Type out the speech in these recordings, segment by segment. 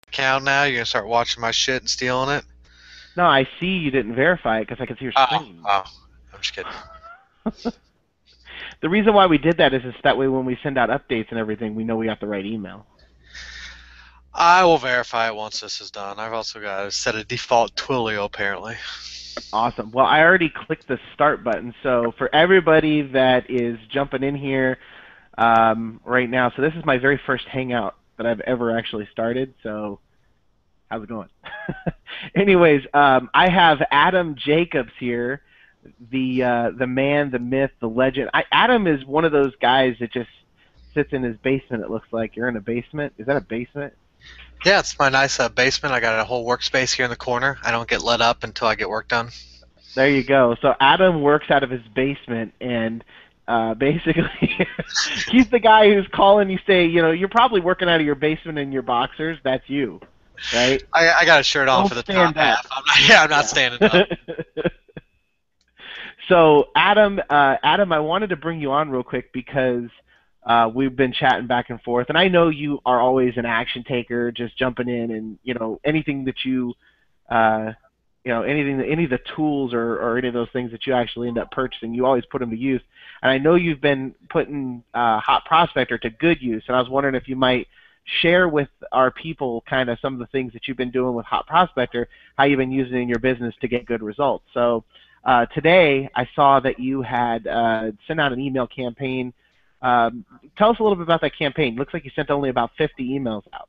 account now? You're gonna start watching my shit and stealing it? No, I see you didn't verify it because I can see your Oh, screen. oh, I'm just kidding. The reason why we did that is that way when we send out updates and everything, we know we got the right email. I will verify it once this is done. I've also got to set a default Twilio apparently. Awesome. Well, I already clicked the start button. So for everybody that is jumping in here right now, so this is my very first Hangout that I've ever actually started. So how's it going? Anyways, I have Adam Jacobs here, the man, the myth, the legend. Adam is one of those guys that just sits in his basement. It looks like you're in a basement. Is that a basement? Yeah, it's my nice basement. I got a whole workspace here in the corner. I don't get let up until I get work done. There you go. So Adam works out of his basement, and basically, he's the guy who's calling you. Say, you're probably working out of your basement in your boxers. That's you, right? I got a shirt on Don't for the top stand up. half. Yeah, I'm not Yeah. standing up. So Adam, I wanted to bring you on real quick because we've been chatting back and forth, and I know you are always an action taker, just jumping in, and anything that uh, any of the tools or any of those things that you actually end up purchasing, you always put them to use. And I know you've been putting Hot Prospector to good use, and I was wondering if you might share with our people kind of some of the things that you've been doing with Hot Prospector, how you've been using it in your business to get good results. So today I saw that you had sent out an email campaign. Tell us a little bit about that campaign. Looks like you sent only about 50 emails out.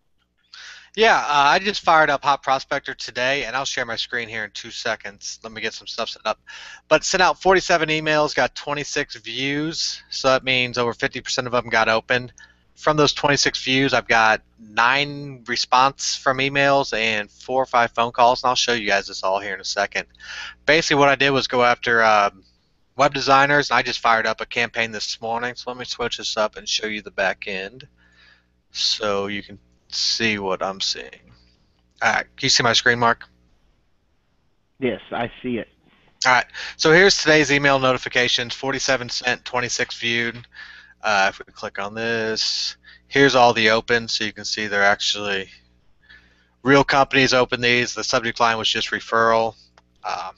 Yeah, I just fired up Hot Prospector today, and I'll share my screen here in 2 seconds. Let me get some stuff set up. But sent out 47 emails, got 26 views, so that means over 50% of them got opened. From those 26 views, I've got 9 response from emails and 4 or 5 phone calls, and I'll show you guys this all here in a second. Basically, what I did was go after web designers, and I just fired up a campaign this morning. So let me switch this up and show you the back end so you can see what I'm seeing. All right, can you see my screen, Mark? Yes, I see it. All right, so here's today's email notifications, 47 sent, 26 viewed. If we click on this, here's all the opens, so you can see they're actually real companies open these. The subject line was just referral. Um,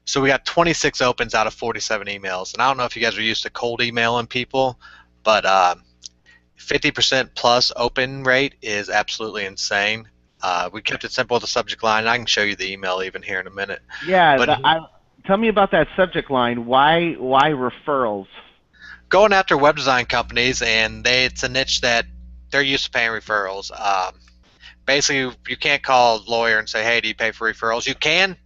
so we got 26 opens out of 47 emails, and I don't know if you guys are used to cold emailing people, but 50% plus open rate is absolutely insane. We kept it simple with the subject line. I can show you the email even here in a minute. Yeah, But tell me about that subject line. Why referrals? going after web design companies, and it's a niche that they're used to paying referrals. Basically, you can't call a lawyer and say, hey, do you pay for referrals? You can,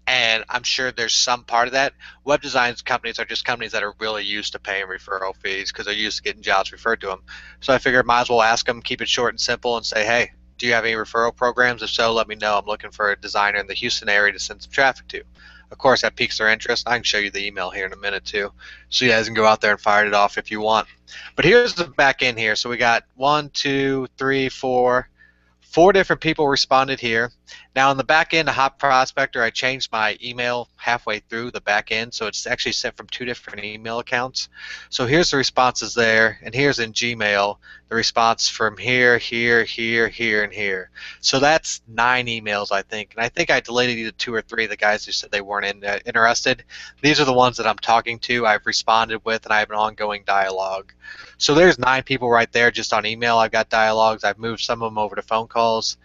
and I'm sure there's some part of that. Web design companies are just companies that are really used to paying referral fees because they're used to getting jobs referred to them. So I figured might as well ask them, keep it short and simple, and say, hey, do you have any referral programs? If so, let me know. I'm looking for a designer in the Houston area to send some traffic to. Of course, that piques their interest. I can show you the email here in a minute too, so you guys can go out there and fire it off if you want. But here's the back end here. So we got 1, 2, 3, 4 different people responded here. Now on the back end of Hot Prospector, I changed my email halfway through the back end, so it's actually sent from 2 different email accounts. So here's the responses there, and here's in Gmail the response from here, here, here, here, and here. So that's 9 emails, I think, and I think I deleted either 2 or 3 of the guys who said they weren't interested. These are the ones that I'm talking to, I've responded with, and I have an ongoing dialogue. So there's 9 people right there just on email. I've got dialogues. I've moved some of them over to phone calls.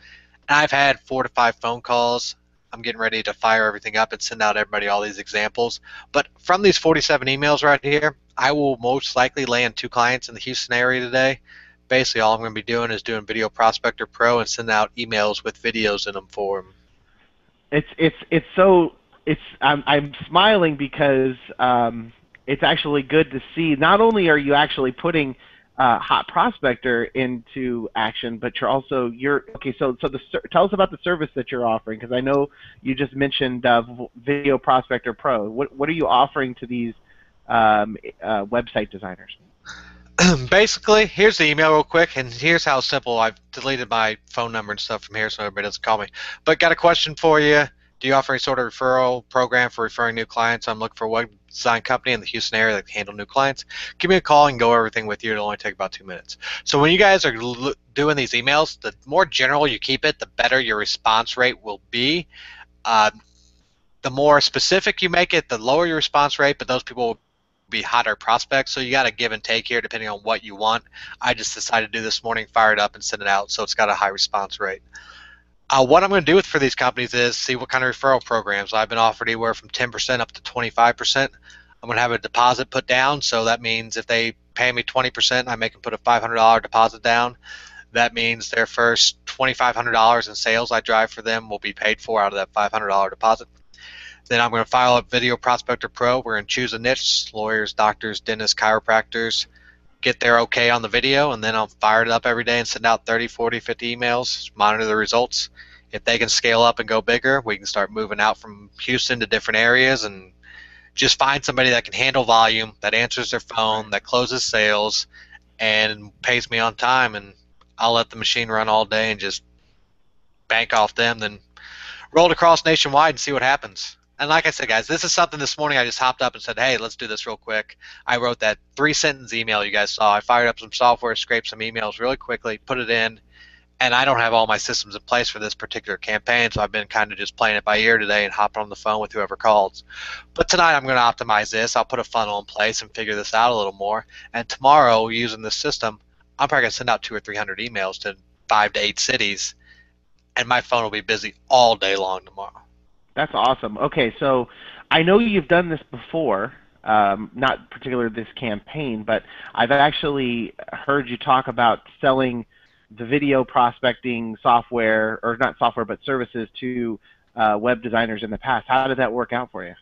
And I've had 4 to 5 phone calls. I'm getting ready to fire everything up and send out everybody all these examples. But from these 47 emails right here, I will most likely land 2 clients in the Houston area today. Basically, all I'm going to be doing is doing Video Prospector Pro and sending out emails with videos in them for them. It's so I'm smiling because it's actually good to see. Not only are you actually putting Hot Prospector into action, but you're okay. Tell us about the service that you're offering, because I know you just mentioned Video Prospector Pro. What are you offering to these website designers? Basically, here's the email real quick, and here's how simple. I've deleted my phone number and stuff from here so everybody doesn't call me. But got a question for you. Do you offer any sort of referral program for referring new clients? I'm looking for design company in the Houston area that can handle new clients. Give me a call and go over everything with you. It'll only take about 2 minutes. So when you guys are doing these emails, the more general you keep it, the better your response rate will be. Uh, the more specific you make it, the lower your response rate, but those people will be hotter prospects. So you got to give and take here depending on what you want. I just decided to do this morning, fire it up and send it out, so it's got a high response rate. What I'm going to do for these companies is see what kind of referral programs. I've been offered anywhere from 10% up to 25%. I'm going to have a deposit put down, so that means if they pay me 20%, I make them put a $500 deposit down. That means their first $2,500 in sales I drive for them will be paid for out of that $500 deposit. Then I'm going to file up Video Prospector Pro. We're going to choose a niche: lawyers, doctors, dentists, chiropractors. Get their okay on the video, and then I'll fire it up every day and send out 30, 40, 50 emails, monitor the results. If they can scale up and go bigger, we can start moving out from Houston to different areas and just find somebody that can handle volume, that answers their phone, that closes sales, and pays me on time, and I'll let the machine run all day and just bank off them, then roll it across nationwide and see what happens. And like I said, guys, this is something this morning I just hopped up and said, hey, let's do this real quick. I wrote that 3-sentence email you guys saw. I fired up some software, scraped some emails really quickly, put it in, and I don't have all my systems in place for this particular campaign, so I've been kind of just playing it by ear today and hopping on the phone with whoever calls. But tonight I'm going to optimize this. I'll put a funnel in place and figure this out a little more. And tomorrow, using this system, I'm probably going to send out 200 or 300 emails to 5 to 8 cities, and my phone will be busy all day long tomorrow. That's awesome. Okay, so I know you've done this before, not particularly this campaign, but I've actually heard you talk about selling the video prospecting software, or not software, but services to web designers in the past. How did that work out for you?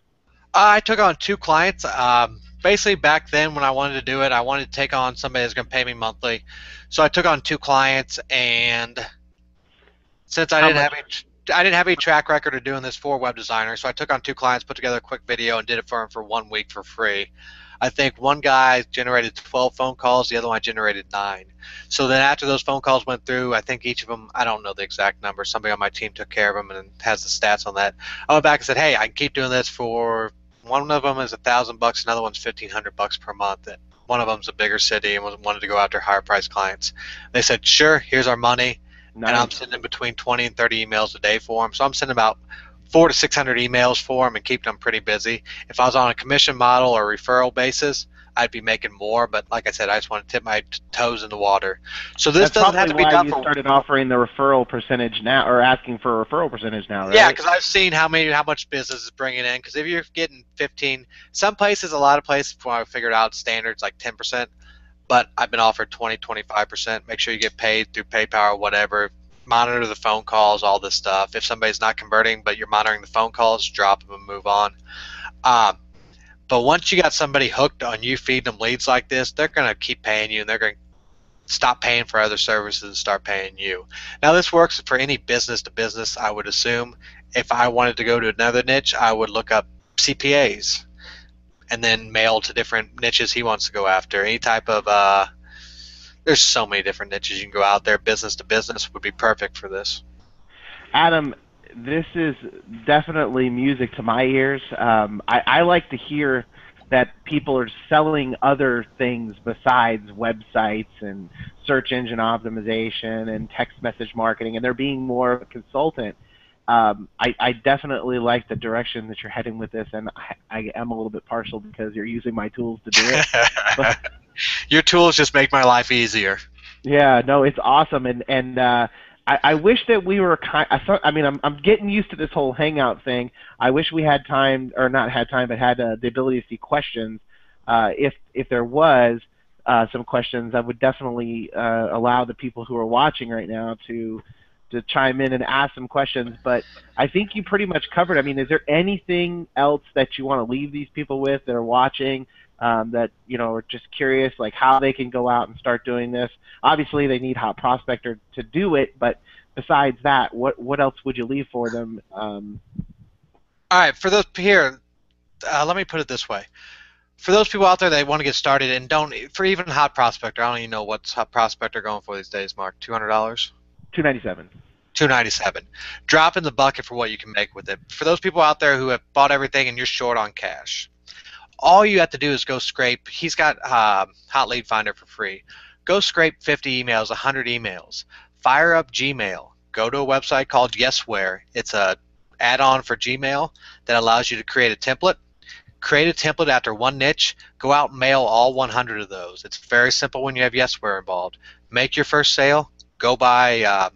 I took on 2 clients. Basically, back then when I wanted to do it, I wanted to take on somebody that's going to pay me monthly. So I took on 2 clients, and since How much? I didn't have any track record of doing this for web designers, so I took on 2 clients, put together a quick video, and did it for them for 1 week for free. I think one guy generated 12 phone calls, the other one generated 9. So then after those phone calls went through, I think each of them, I don't know the exact number, somebody on my team took care of them and has the stats on that. I went back and said, hey, I can keep doing this for, one of them is $1,000, another one's $1,500 per month. One of them's a bigger city and wanted to go after higher price clients. They said, sure, here's our money. Nice. And I'm sending between 20 and 30 emails a day for them. So I'm sending about 400 to 600 emails for them and keep them pretty busy. If I was on a commission model or referral basis, I'd be making more. But like I said, I just want to tip my toes in the water. So this That's doesn't have probably to be why done you for. started offering the referral percentage now, or asking for a referral percentage now, right? Yeah, because I've seen how much business is bringing in. Because if you're getting 15, some places, a lot of places, before I figured out standards like 10%. But I've been offered 20, 25%. Make sure you get paid through PayPal or whatever. Monitor the phone calls, all this stuff. If somebody's not converting, but you're monitoring the phone calls, drop them and move on. Um, but once you got somebody hooked on you feeding them leads like this, they're going to keep paying you, and they're going to stop paying for other services and start paying you. Now, this works for any business to business, I would assume. If I wanted to go to another niche, I would look up CPAs and then mail to different niches he wants to go after. Any type of there's so many different niches you can go out there. Business to business would be perfect for this. Adam, this is definitely music to my ears. I like to hear that people are selling other things besides websites and search engine optimization and text message marketing, and they're being more of a consultant. I definitely like the direction that you're heading with this, and I am a little bit partial because you're using my tools to do it. But Your tools just make my life easier. yeah, no, it's awesome, and I wish that we were I mean, I'm getting used to this whole Hangout thing. I wish we had time, or not had time, but had the ability to see questions. If there was some questions, I would definitely allow the people who are watching right now to chime in and ask some questions. But I think you pretty much covered. I mean, is there anything else that you want to leave these people with that are watching? That are just curious, like how they can go out and start doing this. Obviously, they need Hot Prospector to do it, but besides that, what else would you leave for them? All right, for those here, let me put it this way. For those people out there that want to get started and don't, for even Hot Prospector, I don't even know what's Hot Prospector going for these days, Mark. $200? $297. $297. Drop in the bucket for what you can make with it. For those people out there who have bought everything and you're short on cash, All you have to do is go scrape. He's got Hot Lead Finder for free. Go scrape 50 emails, 100 emails. Fire up Gmail. Go to a website called Yesware. It's a add-on for Gmail that allows you to create a template. Create a template after one niche. Go out and mail all 100 of those. It's very simple when you have Yesware involved. Make your first sale. Go buy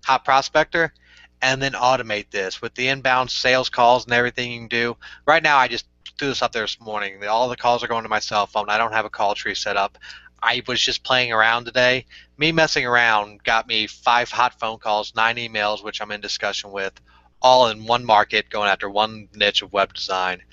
Hot Prospector, and then automate this with the inbound sales calls and everything you can do. Right now, I just threw this up there this morning. All the calls are going to my cell phone. I don't have a call tree set up. I was just playing around today. Me messing around got me 5 hot phone calls, 9 emails, which I'm in discussion with, all in one market going after one niche of web design,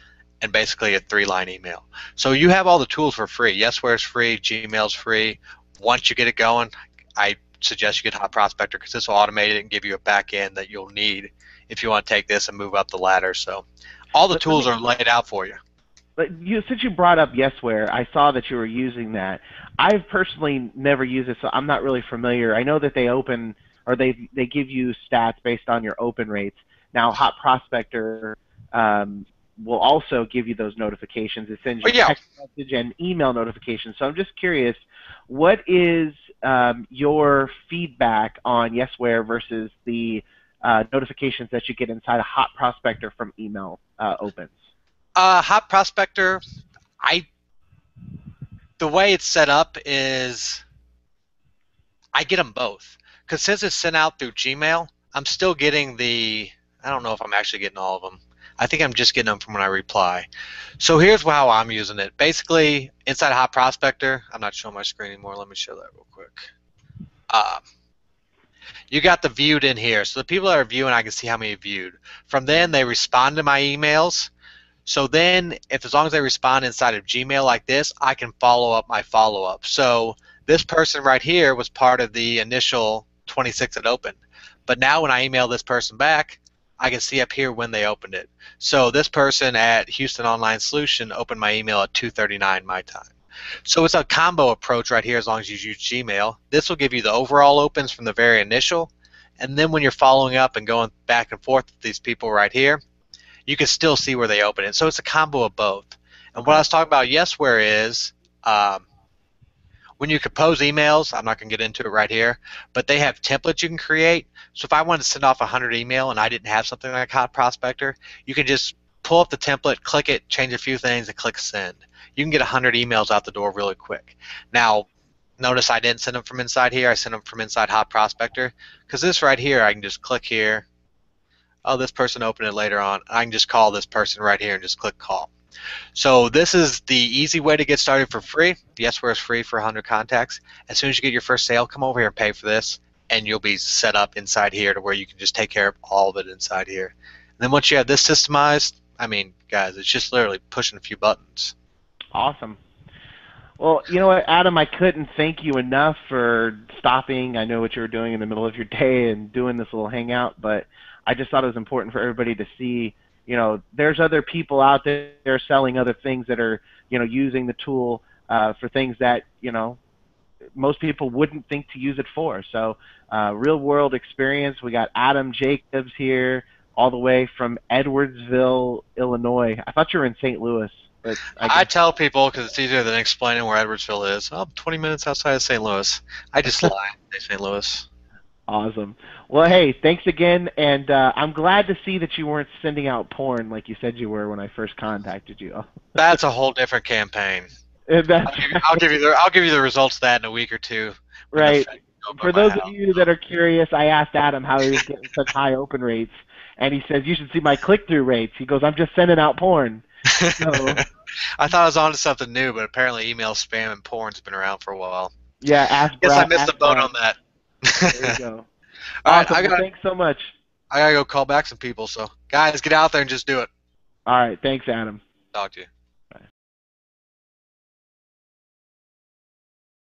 and basically a 3-line email. So you have all the tools for free. Yesware's free, Gmail's free. Once you get it going, I suggest you get Hot Prospector because this will automate it and give you a back end that you'll need if you want to take this and move up the ladder. So all the tools are laid out for you. But since you brought up Yesware, I saw that you were using that. I've personally never used it, so I'm not really familiar. I know that they open or they give you stats based on your open rates. Now, Hot Prospector will also give you those notifications. It sends you text message and email notifications. So I'm just curious, what is your feedback on Yesware versus the notifications that you get inside a Hot Prospector from email opens? Hot Prospector, the way it's set up is I get them both. Because since it's sent out through Gmail, I'm still getting I don't know if I'm actually getting all of them. I think I'm just getting them from when I reply. So here's how I'm using it. Basically, inside Hot Prospector, I'm not showing my screen anymore. Let me show that real quick. You got the viewed in here. So the people that are viewing, I can see how many viewed. From then, they respond to my emails. So then, as long as they respond inside of Gmail like this, I can follow up my follow-up. So this person right here was part of the initial 26 that opened. But now when I email this person back, I can see up here when they opened it. So this person at Houston Online Solution opened my email at 2:39 my time. So it's a combo approach right here as long as you use Gmail. This will give you the overall opens from the very initial. And then when you're following up and going back and forth with these people right here, you can still see where they open it. So it's a combo of both. And what I was talking about Yesware is when you compose emails, I'm not going to get into it right here, but they have templates you can create. So if I wanted to send off 100 email and I didn't have something like Hot Prospector, you can just pull up the template, click it, change a few things, and click send. You can get 100 emails out the door really quick. Now, notice I didn't send them from inside here. I sent them from inside Hot Prospector because this right here, I can just click here. Oh, this person opened it later on. I can just call this person right here and just click call. So this is the easy way to get started for free. Yesware is free for 100 contacts. As soon as you get your first sale, come over here and pay for this, and you'll be set up inside here to where you can just take care of all of it inside here. And then once you have this systemized, I mean, guys, it's just literally pushing a few buttons. Awesome. Well, you know what, Adam, I couldn't thank you enough for stopping. I know what you were doing in the middle of your day and doing this little hangout, but I just thought it was important for everybody to see, you know, there's other people out there selling other things that are, you know, using the tool for things that, you know, most people wouldn't think to use it for. So real world experience. We got Adam Jacobs here all the way from Edwardsville, Illinois. I thought you were in St. Louis. But I tell people because it's easier than explaining where Edwardsville is. Oh, 20 minutes outside of St. Louis. I just lie. I say St. Louis. Awesome. Well, hey, thanks again, and I'm glad to see that you weren't sending out porn like you said you were when I first contacted you. That's a whole different campaign. I'll give you the results of that in a week or two. Right. For those of you that are curious, I asked Adam how he was getting such high open rates, and he says you should see my click-through rates. He goes, I'm just sending out porn. So, I thought I was on to something new, but apparently email spam and porn's been around for a while. Yeah, I guess I missed the boat on that. There you go. Awesome. All right, thanks so much. I gotta go call back some people. So, guys, get out there and just do it. All right, thanks, Adam. Talk to you.